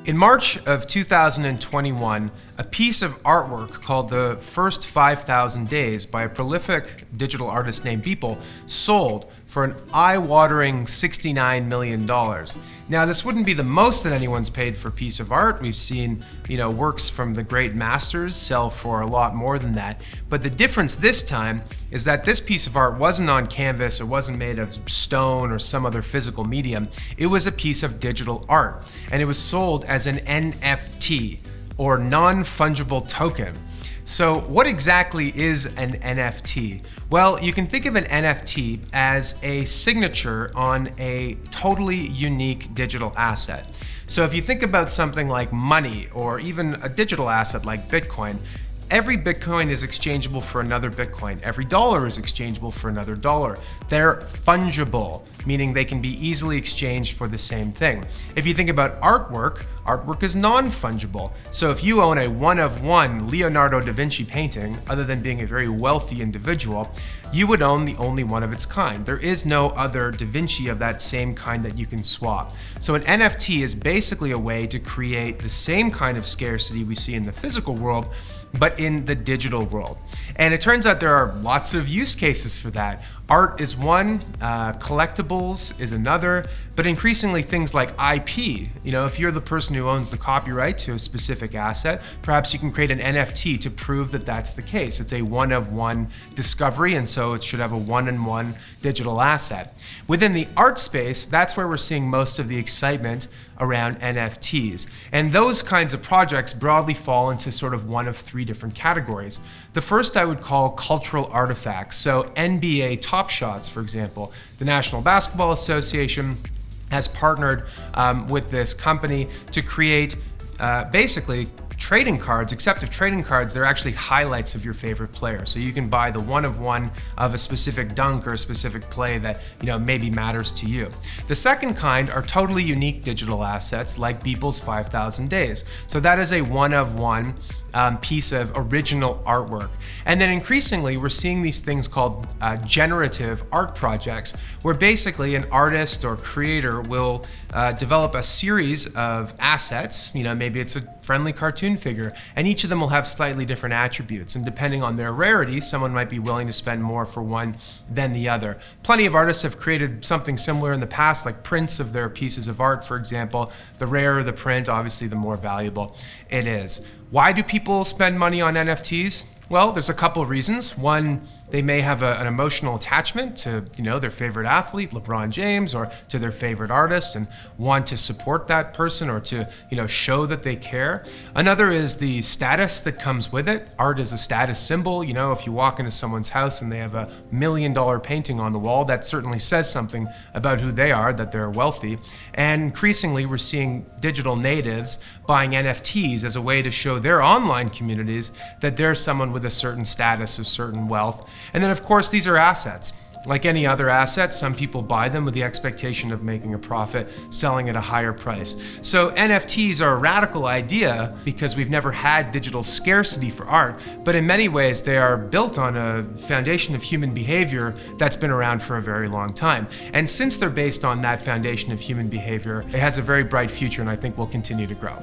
In March of 2021, a piece of artwork called The First 5,000 Days by a prolific digital artist named Beeple sold for an eye-watering $69 million. Now, this wouldn't be the most that anyone's paid for a piece of art. We've seen, works from the great masters sell for a lot more than that. But the difference this time is that this piece of art wasn't on canvas, it wasn't made of stone or some other physical medium. It was a piece of digital art, and it was sold as an NFT, or non-fungible token. So what exactly is an NFT? Well, you can think of an NFT as a signature on a totally unique digital asset. So if you think about something like money or even a digital asset like Bitcoin, every Bitcoin is exchangeable for another Bitcoin. Every dollar is exchangeable for another dollar. They're fungible, meaning they can be easily exchanged for the same thing. If you think about artwork, artwork is non-fungible. So if you own a one-of-one Leonardo da Vinci painting, other than being a very wealthy individual, you would own the only one of its kind. There is no other Da Vinci of that same kind that you can swap. So an NFT is basically a way to create the same kind of scarcity we see in the physical world, but in the digital world. And it turns out there are lots of use cases for that. Art is one, collectibles is another, but increasingly things like IP. If you're the person who owns the copyright to a specific asset, perhaps you can create an NFT to prove that that's the case. It's a one-of-one discovery, and so it should have a one-on-one digital asset. Within the art space, that's where we're seeing most of the excitement around NFTs. And those kinds of projects broadly fall into sort of one of three different categories. The first I would call cultural artifacts. So NBA Top Shots, for example, the National Basketball Association has partnered with this company to create basically trading cards, except if trading cards, they're actually highlights of your favorite player. So you can buy the one-of-one of a specific dunk or a specific play that maybe matters to you. The second kind are totally unique digital assets like Beeple's 5,000 Days. So that is a one-of-one piece of original artwork. And then increasingly, we're seeing these things called generative art projects, where basically an artist or creator will develop a series of assets. Maybe it's a friendly cartoon figure, and each of them will have slightly different attributes. And depending on their rarity, someone might be willing to spend more for one than the other. Plenty of artists have created something similar in the past, like prints of their pieces of art, for example. The rarer the print, obviously, the more valuable it is. Why do people spend money on NFTs? Well, there's a couple of reasons. One, they may have an emotional attachment to their favorite athlete, LeBron James, or to their favorite artist, and want to support that person or to show that they care. Another is the status that comes with it. Art is a status symbol. If you walk into someone's house and they have $1 million painting on the wall, that certainly says something about who they are, that they're wealthy. And increasingly, we're seeing digital natives buying NFTs as a way to show their online communities that they're someone with a certain status, a certain wealth. And then, of course, these are assets. Like any other asset, some people buy them with the expectation of making a profit, selling at a higher price. So NFTs are a radical idea because we've never had digital scarcity for art, but in many ways they are built on a foundation of human behavior that's been around for a very long time. And since they're based on that foundation of human behavior, it has a very bright future and I think will continue to grow.